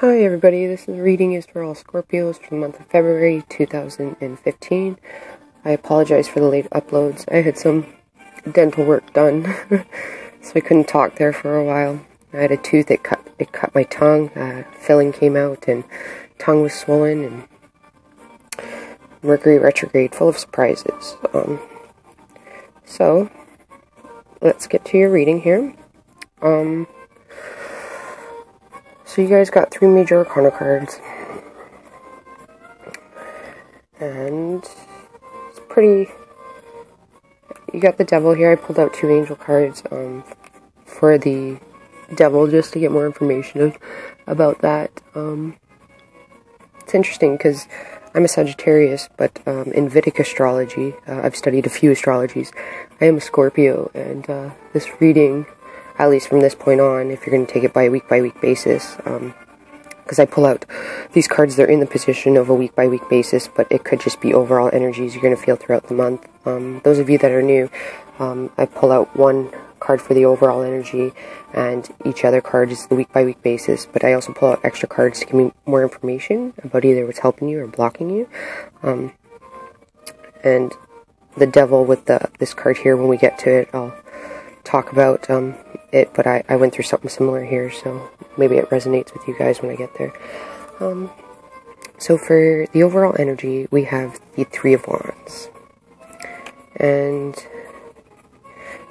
Hi everybody, reading is for all Scorpios for the month of February 2015. I apologize for the late uploads. I had some dental work done, so I couldn't talk there for a while. I had a tooth, it cut my tongue, filling came out, and tongue was swollen, and Mercury retrograde, full of surprises. So, let's get to your reading here. So you guys got 3 major arcana cards, and it's pretty, you got the devil here. I pulled out 2 angel cards for the devil just to get more information about that. It's interesting because I'm a Sagittarius, but in Vedic astrology, I've studied a few astrologies. I am a Scorpio, and this reading, at least from this point on, if you're going to take it by week basis, because I pull out these cards, they're in the position of a week by week basis, but it could just be overall energies you're going to feel throughout the month. Those of you that are new, I pull out 1 card for the overall energy, and each other card is the week by week basis, but I also pull out extra cards to give me more information about either what's helping you or blocking you. And the devil with this card here, when we get to it, I'll talk about it, but I went through something similar here, so maybe it resonates with you guys when I get there. So for the overall energy, we have the 3 of Wands. And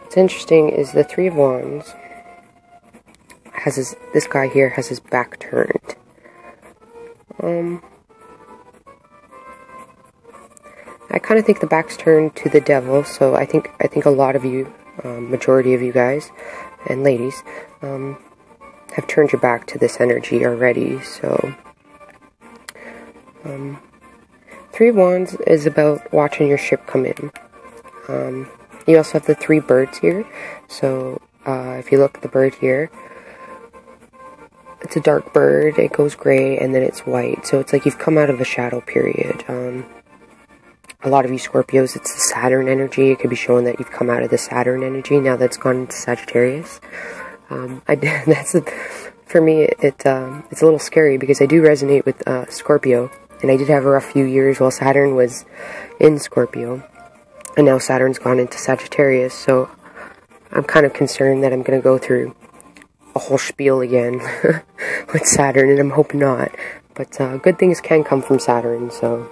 what's interesting is the 3 of Wands has this guy here has his back turned. I kind of think the back's turned to the devil, so I think a lot of you, majority of you guys and ladies, have turned your back to this energy already. So 3 of Wands is about watching your ship come in. You also have the 3 birds here. So if you look at the bird here, it's a dark bird, it goes gray, and then it's white. So it's like you've come out of a shadow period. A lot of you Scorpios, it's the Saturn energy. It could be showing that you've come out of the Saturn energy now that's gone into Sagittarius. For me, it's a little scary because I do resonate with Scorpio, and I did have a rough few years while Saturn was in Scorpio, and now Saturn's gone into Sagittarius. So I'm kind of concerned that I'm going to go through a whole spiel again with Saturn, and I'm hoping not. But good things can come from Saturn, so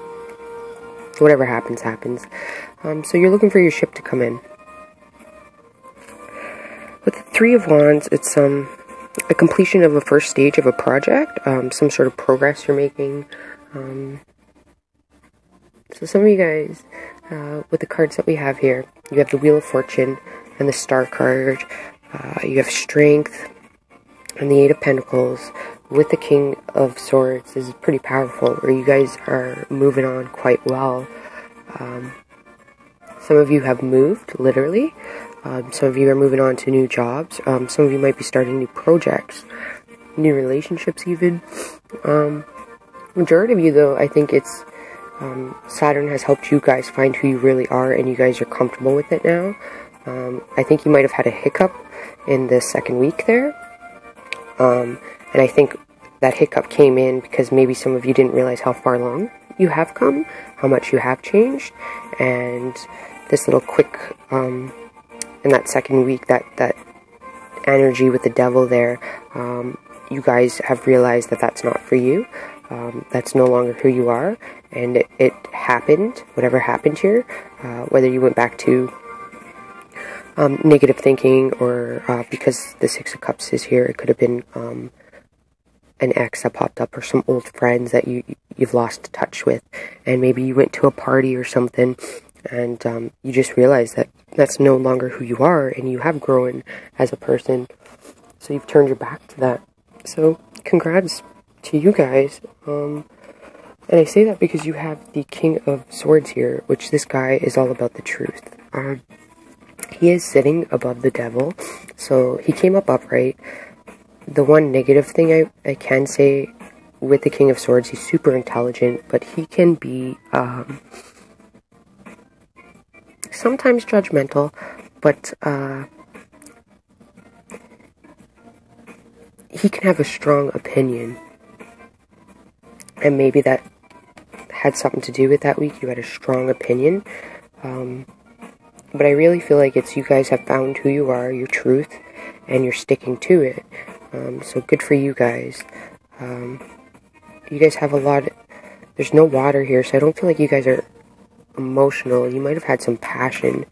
whatever happens, happens. So you're looking for your ship to come in. With the 3 of Wands, it's a completion of a first stage of a project, some sort of progress you're making. So some of you guys, with the cards that we have here, you have the Wheel of Fortune and the Star card. You have Strength and the 8 of Pentacles with the King of Swords. This is pretty powerful, where you guys are moving on quite well. Some of you have moved, literally. Some of you are moving on to new jobs. Some of you might be starting new projects, new relationships even. Majority of you, though, I think it's Saturn has helped you guys find who you really are, and you guys are comfortable with it now. I think you might have had a hiccup in the second week there. And I think that hiccup came in because maybe some of you didn't realize how far along you have come, how much you have changed, and this little quick, in that second week, that energy with the devil there, you guys have realized that that's not for you. That's no longer who you are, and it happened, whatever happened here, whether you went back to negative thinking, or because the 6 of Cups is here, it could have been an ex that popped up, or some old friends that you've lost touch with, and maybe you went to a party or something, and you just realized that that's no longer who you are, and you have grown as a person, so you've turned your back to that. So congrats to you guys. And I say that because you have the King of Swords here, which this guy is all about the truth. He is sitting above the devil, so he came up upright. The one negative thing I can say with the King of Swords, he's super intelligent, but he can be sometimes judgmental, but he can have a strong opinion and maybe that had something to do with that week. You had a strong opinion, but I really feel like it's you guys have found who you are, your truth, and you're sticking to it. So good for you guys. You guys have a lot. There's no water here, so I don't feel like you guys are emotional. You might have had some passion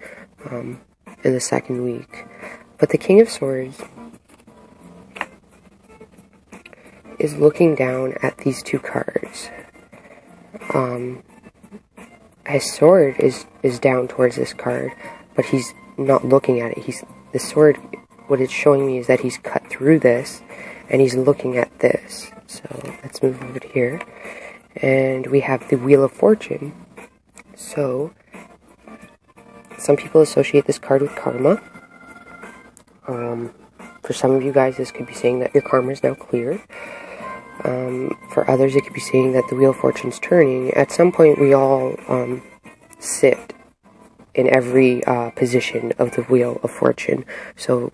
in the second week. But the King of Swords is looking down at these two cards. His sword is down towards this card, but he's not looking at it. The sword, what it's showing me is that he's cut through this, and he's looking at this. So let's move over to here. And we have the Wheel of Fortune. So some people associate this card with karma. For some of you guys, this could be saying that your karma is now clear. For others, it could be saying that the Wheel of Fortune's turning. At some point, we all sit in every position of the Wheel of Fortune. So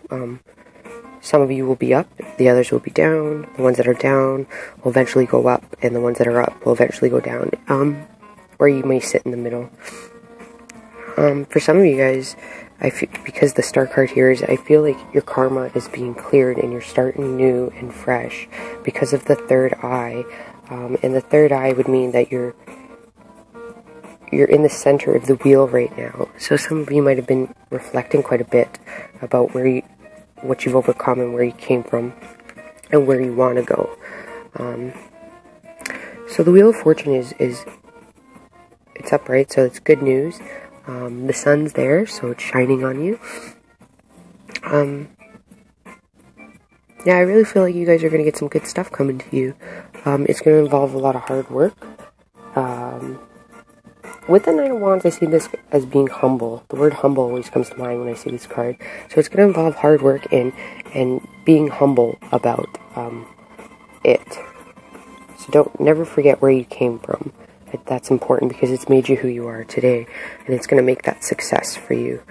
some of you will be up, the others will be down. The ones that are down will eventually go up, and the ones that are up will eventually go down. Or you may sit in the middle. For some of you guys, because the Star card here is, I feel like your karma is being cleared and you're starting new and fresh because of the third eye. And the third eye would mean that you're in the center of the wheel right now. So some of you might have been reflecting quite a bit about what you've overcome and where you came from and where you want to go. So the Wheel of Fortune is it's upright, so it's good news. The sun's there, so it's shining on you. Yeah, I really feel like you guys are going to get some good stuff coming to you. It's going to involve a lot of hard work. With the Knight of Wands, I see this as being humble. The word humble always comes to mind when I see this card. So it's going to involve hard work and being humble about it. So never forget where you came from. That's important because it's made you who you are today, and it's going to make that success for you.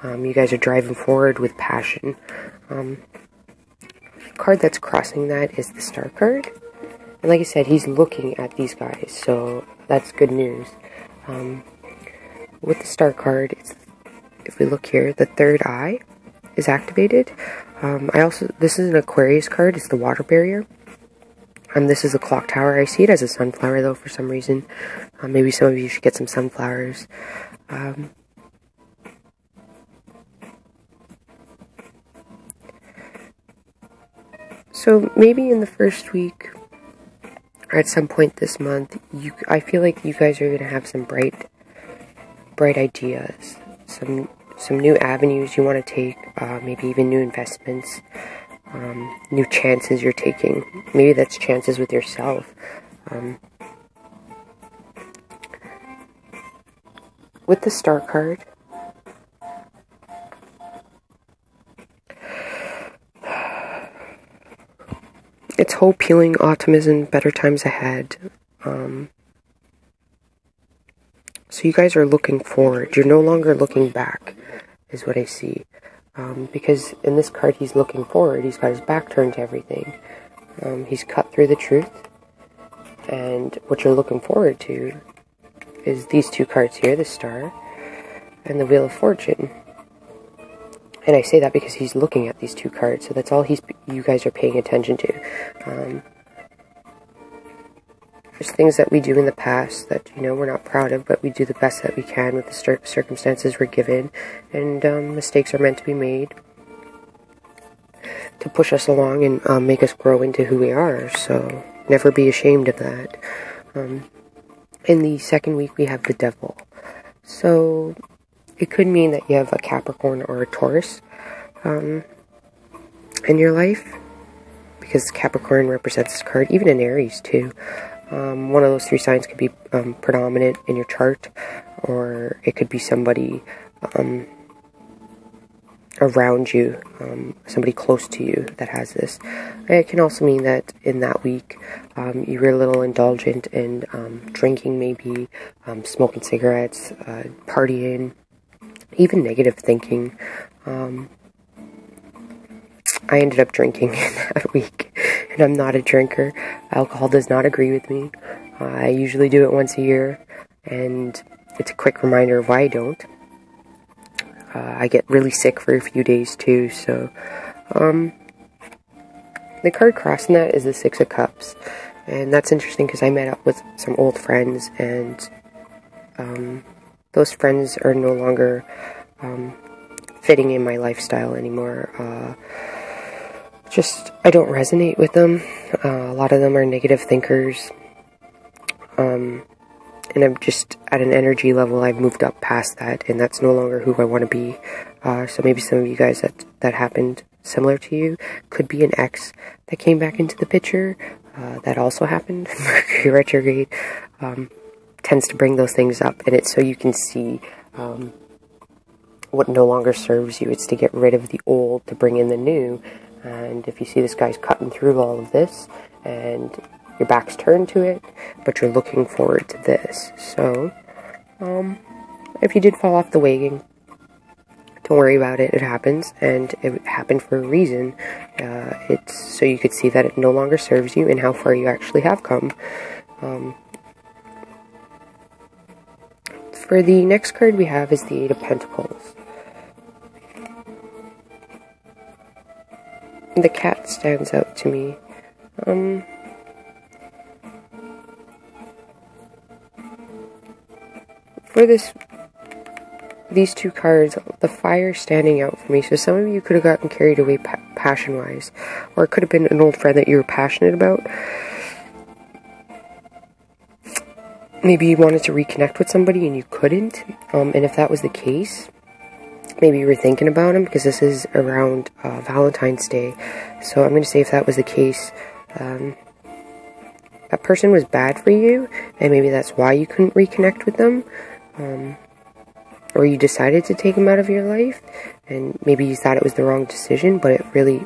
You guys are driving forward with passion. The card that's crossing that is the Star card. And like I said, he's looking at these guys, so that's good news. With the Star card, if we look here, the third eye is activated. This is an Aquarius card. It's the water barrier. This is a clock tower. I see it as a sunflower, though, for some reason. Maybe some of you should get some sunflowers. So maybe in the first week, or at some point this month, I feel like you guys are going to have some bright ideas, some new avenues you want to take, maybe even new investments. New chances you're taking. Maybe that's chances with yourself. With the Star card, it's hope, healing, optimism, better times ahead. So you guys are looking forward. You're no longer looking back, is what I see. Because in this card, he's looking forward. He's got his back turned to everything. He's cut through the truth. And what you're looking forward to is these two cards here, the Star and the Wheel of Fortune. And I say that because he's looking at these two cards, so that's all you guys are paying attention to. There's things that we do in the past that, we're not proud of, but we do the best that we can with the circumstances we're given, and mistakes are meant to be made to push us along and make us grow into who we are, so never be ashamed of that. In the second week, we have the Devil. So it could mean that you have a Capricorn or a Taurus in your life, because Capricorn represents this card, even in Aries too. One of those three signs could be predominant in your chart, or it could be somebody around you, somebody close to you that has this. It can also mean that in that week you were a little indulgent in drinking, maybe smoking cigarettes, partying, even negative thinking. I ended up drinking that week, and I'm not a drinker. Alcohol does not agree with me. I usually do it once a year, and it's a quick reminder of why I don't. I get really sick for a few days too, so the card crossing that is the Six of Cups, and that's interesting because I met up with some old friends, and those friends are no longer fitting in my lifestyle anymore. I don't resonate with them. A lot of them are negative thinkers, and I'm just at an energy level I've moved up past that, and that's no longer who I want to be. So maybe some of you guys that happened similar to you. Could be an ex that came back into the picture. That also happened. Mercury retrograde tends to bring those things up, and it's so you can see what no longer serves you. It's to get rid of the old to bring in the new. And if you see this guy's cutting through all of this, and your back's turned to it, but you're looking forward to this. So, if you did fall off the wagon, don't worry about it. It happens, and it happened for a reason. It's so you could see that it no longer serves you and how far you actually have come. For the next card we have is the Eight of Pentacles. The cat stands out to me. For these two cards, the fire standing out for me. So some of you could have gotten carried away passion-wise, or it could have been an old friend that you were passionate about. Maybe you wanted to reconnect with somebody and you couldn't. And if that was the case, maybe you were thinking about him, because this is around Valentine's Day. So I'm going to say if that was the case, that person was bad for you, and maybe that's why you couldn't reconnect with them. Or you decided to take them out of your life, and maybe you thought it was the wrong decision, but it really,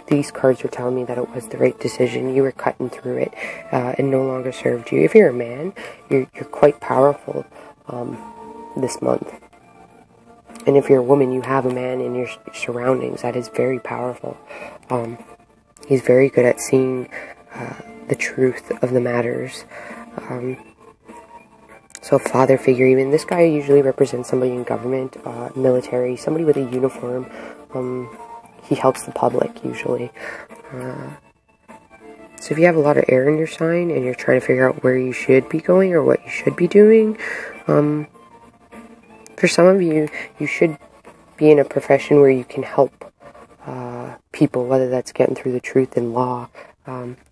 these cards are telling me that it was the right decision. You were cutting through it, and no longer served you. If you're a man, you're quite powerful this month. And if you're a woman, you have a man in your surroundings. That is very powerful. He's very good at seeing the truth of the matters. So father figure, even this guy usually represents somebody in government, military, somebody with a uniform. He helps the public usually. So if you have a lot of air in your sign and you're trying to figure out where you should be going or what you should be doing, for some of you, you should be in a profession where you can help people, whether that's getting through the truth in law,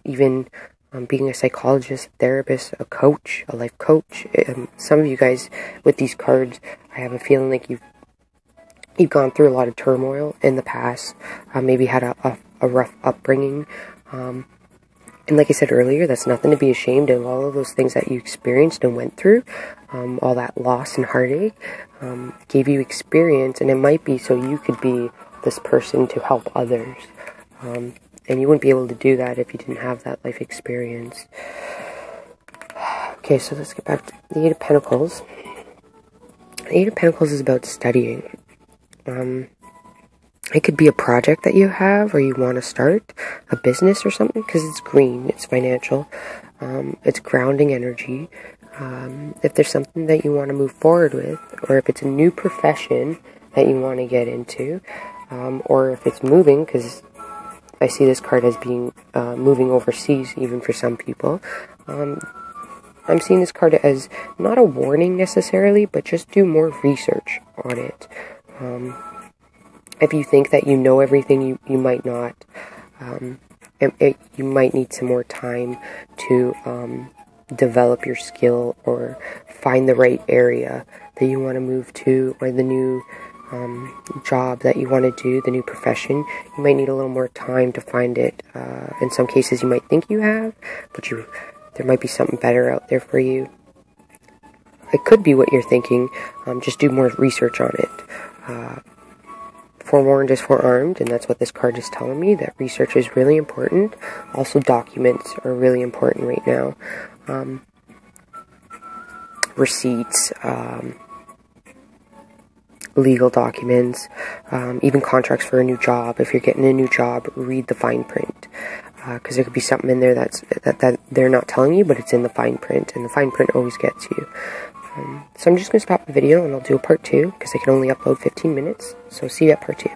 even being a psychologist, therapist, a coach, a life coach. Some of you guys with these cards, I have a feeling like you've gone through a lot of turmoil in the past, maybe had a rough upbringing. And like I said earlier, that's nothing to be ashamed of. All of those things that you experienced and went through, all that loss and heartache, gave you experience, and it might be so you could be this person to help others. And you wouldn't be able to do that if you didn't have that life experience. Okay, so let's get back to the Eight of Pentacles. The Eight of Pentacles is about studying. It could be a project that you have or you want to start, a business or something, because it's green, it's financial, it's grounding energy. If there's something that you want to move forward with, or if it's a new profession that you want to get into, or if it's moving, because I see this card as being moving overseas, even for some people. I'm seeing this card as not a warning necessarily, but just do more research on it. If you think that you know everything, you might not. You might need some more time to develop your skill or find the right area that you want to move to, or the new job that you want to do, the new profession. You might need a little more time to find it. In some cases you might think you have, but there might be something better out there for you. It could be what you're thinking. Just do more research on it. Forewarned is forearmed, and that's what this card is telling me, that research is really important. Also, documents are really important right now. Receipts, legal documents, even contracts for a new job. If you're getting a new job, read the fine print. because there could be something in there that they're not telling you, but it's in the fine print, and the fine print always gets you. So I'm just going to stop the video, and I'll do a part 2, because I can only upload 15 minutes, so see you at part 2.